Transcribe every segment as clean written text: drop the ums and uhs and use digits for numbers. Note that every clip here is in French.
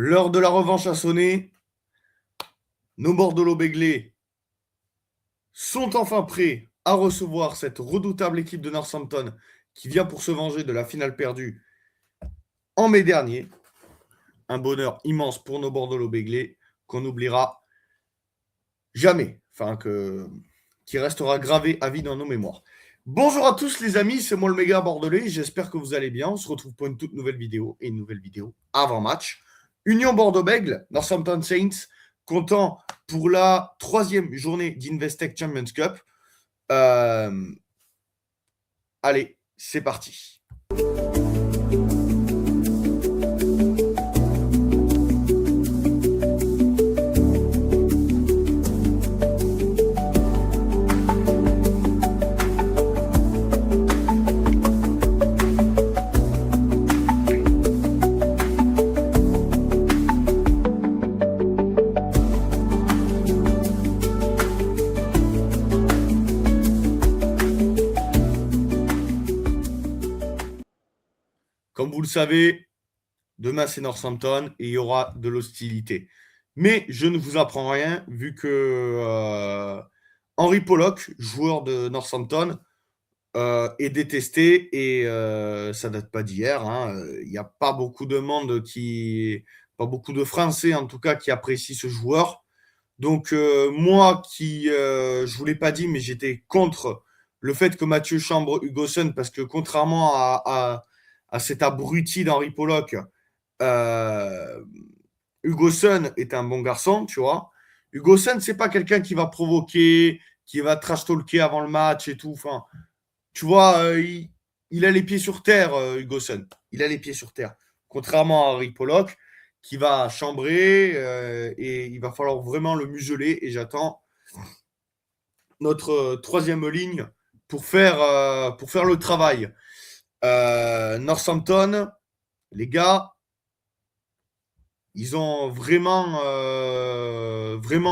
L'heure de la revanche a sonné. Nos Bordeaux-Béglés sont enfin prêts à recevoir cette redoutable équipe de Northampton qui vient pour se venger de la finale perdue en mai dernier. Un bonheur immense pour nos Bordeaux-Béglés qu'on n'oubliera jamais, qui restera gravé à vie dans nos mémoires. Bonjour à tous les amis, c'est moi le méga bordelais, j'espère que vous allez bien. On se retrouve pour une toute nouvelle vidéo et une nouvelle vidéo avant match. Union Bordeaux-Bègles, Northampton Saints, comptant pour la 3e journée d'Investec Champions Cup. Allez, c'est parti. Comme vous le savez, demain c'est Northampton et il y aura de l'hostilité. Mais je ne vous apprends rien vu que Henry Pollock, joueur de Northampton, est détesté et ça date pas d'hier. Il n'y a pas beaucoup de monde pas beaucoup de Français en tout cas qui apprécient ce joueur. Donc moi je vous l'ai pas dit, mais j'étais contre le fait que Mathieu chambre Hugoson parce que contrairement à cet abruti d'Henry Pollock, euh, Hugoson est un bon garçon, tu vois. Hugoson, c'est pas quelqu'un qui va provoquer, qui va trash talker avant le match et tout. Enfin, tu vois, il a les pieds sur terre, Hugoson. Il a les pieds sur terre. Contrairement à Henry Pollock, qui va chambrer et il va falloir vraiment le museler. Et j'attends notre troisième ligne pour faire le travail. Northampton, les gars, ils ont vraiment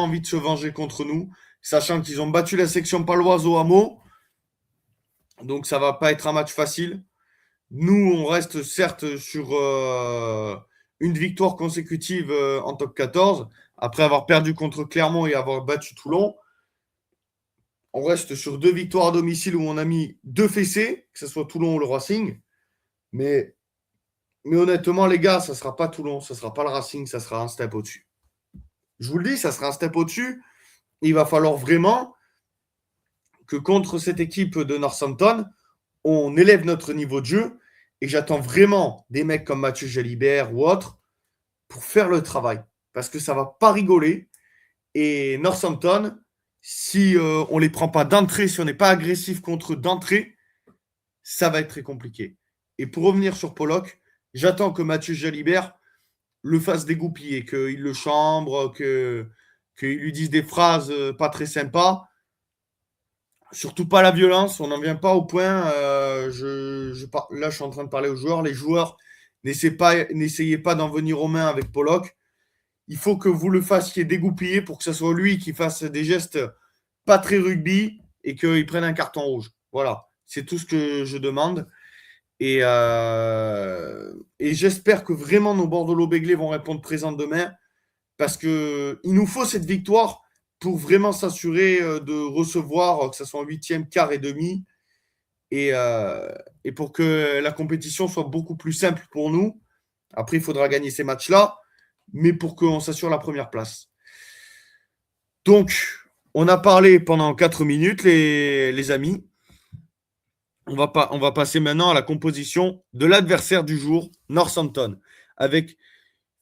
envie de se venger contre nous, sachant qu'ils ont battu la section paloise au hameau. Donc ça va pas être un match facile. Nous, on reste certes sur une victoire consécutive en top 14, après avoir perdu contre Clermont et avoir battu Toulon. On reste sur 2 victoires à domicile où on a mis 2 fessées, que ce soit Toulon ou le Racing. Mais honnêtement, les gars, ça ne sera pas Toulon, ça ne sera pas le Racing, ça sera un step au-dessus. Je vous le dis, ça sera un step au-dessus. Il va falloir vraiment que contre cette équipe de Northampton, on élève notre niveau de jeu. Et j'attends vraiment des mecs comme Mathieu Jalibert ou autres pour faire le travail. Parce que ça ne va pas rigoler. Et Northampton, si on ne les prend pas d'entrée, si on n'est pas agressif contre eux d'entrée, ça va être très compliqué. Et pour revenir sur Pollock, j'attends que Mathieu Jalibert le fasse dégoupiller, qu'il le chambre, qu'il lui dise des phrases pas très sympas. Surtout pas la violence, on n'en vient pas au point. Là, je suis en train de parler aux joueurs. Les joueurs, n'essayez pas d'en venir aux mains avec Pollock. Il faut que vous le fassiez dégoupiller pour que ce soit lui qui fasse des gestes pas très rugby et qu'il prenne un carton rouge. Voilà, c'est tout ce que je demande. Et j'espère que vraiment nos Bordeaux-Béglés vont répondre présent demain parce qu'il nous faut cette victoire pour vraiment s'assurer de recevoir, que ce soit en 8e, quart et demi, et pour que la compétition soit beaucoup plus simple pour nous. Après, il faudra gagner ces matchs-là, mais pour qu'on s'assure la première place. Donc, on a parlé pendant 4 minutes, les amis. On va passer maintenant à la composition de l'adversaire du jour, Northampton, avec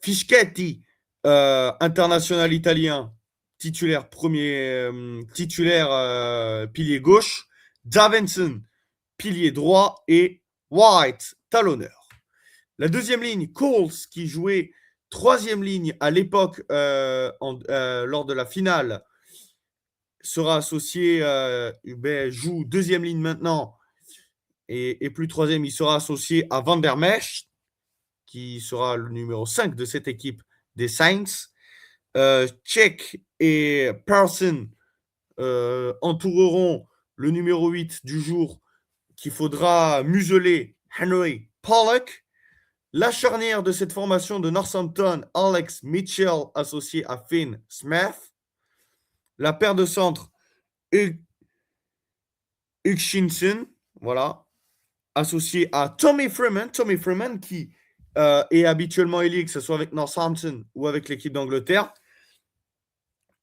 Fischetti, international italien, titulaire pilier gauche, Davinson, pilier droit et White, talonneur. La deuxième ligne, Coles, qui jouait troisième ligne à l'époque lors de la finale, sera associé, joue deuxième ligne maintenant et plus troisième, il sera associé à Van der Mesch, qui sera le numéro 5 de cette équipe des Saints. Check et Parson entoureront le numéro 8 du jour qu'il faudra museler, Henry Pollock. La charnière de cette formation de Northampton, Alex Mitchell, associé à Finn Smith. La paire de centre, Hutchinson, voilà, associé à Tommy Freeman. Tommy Freeman qui est habituellement ailier, que ce soit avec Northampton ou avec l'équipe d'Angleterre.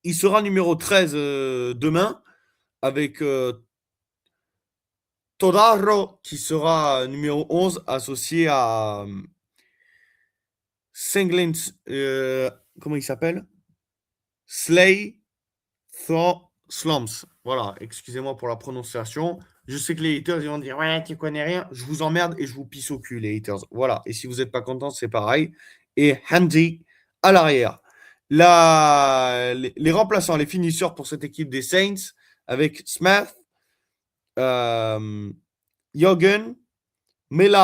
Il sera numéro 13 demain avec Todaro qui sera numéro 11 associé à Senglin. Comment il s'appelle? Slay Slums. Voilà, excusez-moi pour la prononciation. Je sais que les haters ils vont dire ouais, tu connais rien. Je vous emmerde et je vous pisse au cul, les haters. Voilà, et si vous n'êtes pas content, c'est pareil. Et Handy à l'arrière. Les remplaçants, les finisseurs pour cette équipe des Saints avec Smith, Yogan, Mills,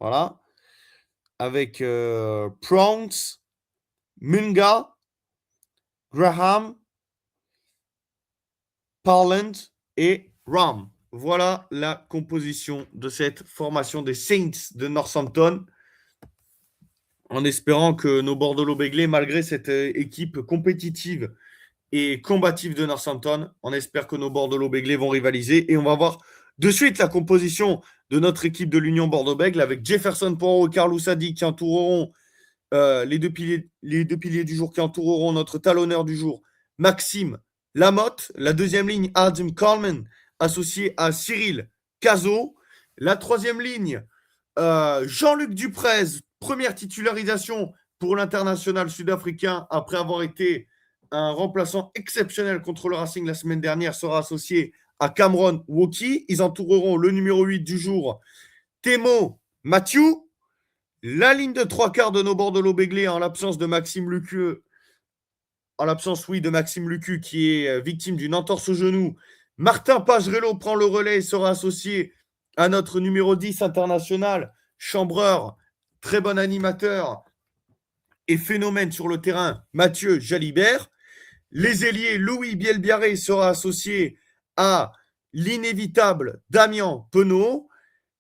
voilà, avec Prongs, Munga, Graham, Parland et Ram. Voilà la composition de cette formation des Saints de Northampton. En espérant que nos Bordeaux-Béglés, malgré cette équipe compétitive et combative de Northampton, on espère que nos Bordeaux-Béglés vont rivaliser. Et on va voir de suite la composition de notre équipe de l'Union Bordeaux-Bègles avec Jefferson Poirot et Carlos Sadi qui entoureront les deux piliers du jour qui entoureront notre talonneur du jour, Maxime Lamotte. La deuxième ligne, Adam Coleman, associé à Cyril Cazot. La troisième ligne, Jean-Luc Duprez, première titularisation pour l'international sud-africain après avoir été un remplaçant exceptionnel contre le Racing la semaine dernière, sera associé à Cameron Woki. Ils entoureront le numéro 8 du jour, Temo Mathieu. La ligne de trois quarts de nos Bordeaux-Béglés en l'absence de Maxime Lucu, de Maxime Lucu qui est victime d'une entorse au genou. Martin Pagerello prend le relais et sera associé à notre numéro 10 international, chambreur, très bon animateur et phénomène sur le terrain, Mathieu Jalibert. Les ailiers, Louis Bielbiaré sera associé à l'inévitable Damien Penaud.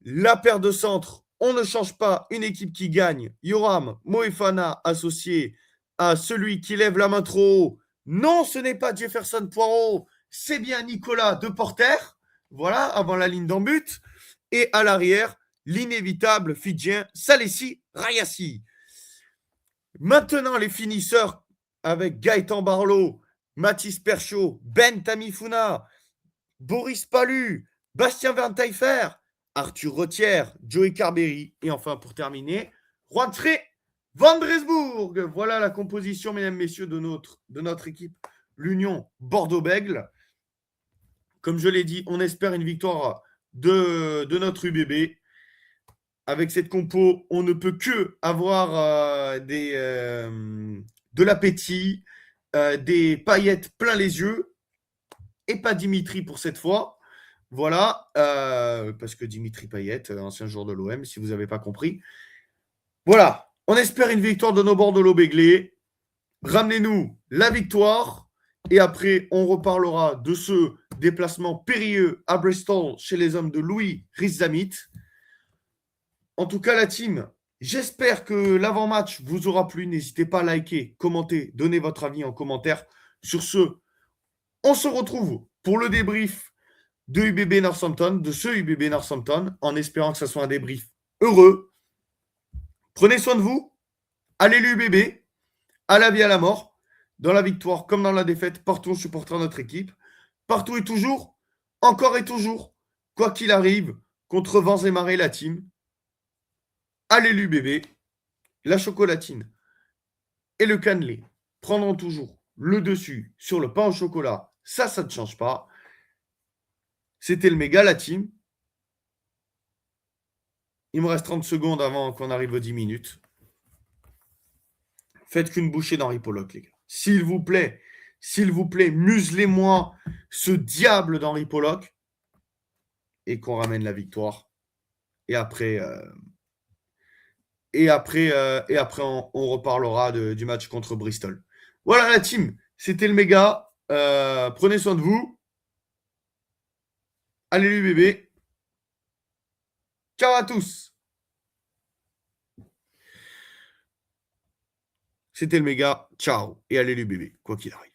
La paire de centre, on ne change pas, une équipe qui gagne. Yoram Moefana associé à celui qui lève la main trop haut. Non, ce n'est pas Jefferson Poirot, c'est bien Nicolas Deporter. Voilà, avant la ligne d'en but. Et à l'arrière, l'inévitable Fidjien Salessi Rayassi. Maintenant, les finisseurs avec Gaëtan Barlow, Mathis Perchaud, Ben Tamifuna, Boris Palu, Bastien Vernteiffer, Arthur Rottière, Joey Carberry et enfin pour terminer, Juan-Tré Van Dresburg. Voilà la composition, mesdames, messieurs, de notre équipe, l'Union Bordeaux-Bègles. Comme je l'ai dit, on espère une victoire de notre UBB. Avec cette compo, on ne peut que avoir de l'appétit, des paillettes plein les yeux et pas Dimitri pour cette fois. Voilà, parce que Dimitri Payet, ancien joueur de l'OM, si vous n'avez pas compris. Voilà, on espère une victoire de nos Bordeaux-Béglés. Ramenez-nous la victoire. Et après, on reparlera de ce déplacement périlleux à Bristol chez les hommes de Louis Rizamit. En tout cas, la team, j'espère que l'avant-match vous aura plu. N'hésitez pas à liker, commenter, donner votre avis en commentaire. Sur ce, on se retrouve pour le débrief de UBB Northampton, de ce UBB Northampton, en espérant que ce soit un débrief heureux. Prenez soin de vous. Allez l'UBB, à la vie, à la mort, dans la victoire comme dans la défaite, partout on supportera notre équipe. Partout et toujours, encore et toujours, quoi qu'il arrive, contre vents et marées, la team. Allez l'UBB, la chocolatine et le cannelé prendront toujours le dessus sur le pain au chocolat. Ça ne change pas. C'était le méga, la team. Il me reste 30 secondes avant qu'on arrive aux 10 minutes. Faites qu'une bouchée d'Henri Pollock, les gars. S'il vous plaît, muselez-moi ce diable d'Henri Pollock et qu'on ramène la victoire. Et après, on reparlera du match contre Bristol. Voilà la team. C'était le méga. Prenez soin de vous. Allez l'UBB. Ciao à tous. C'était le méga. Ciao et allez les bébés, quoi qu'il arrive.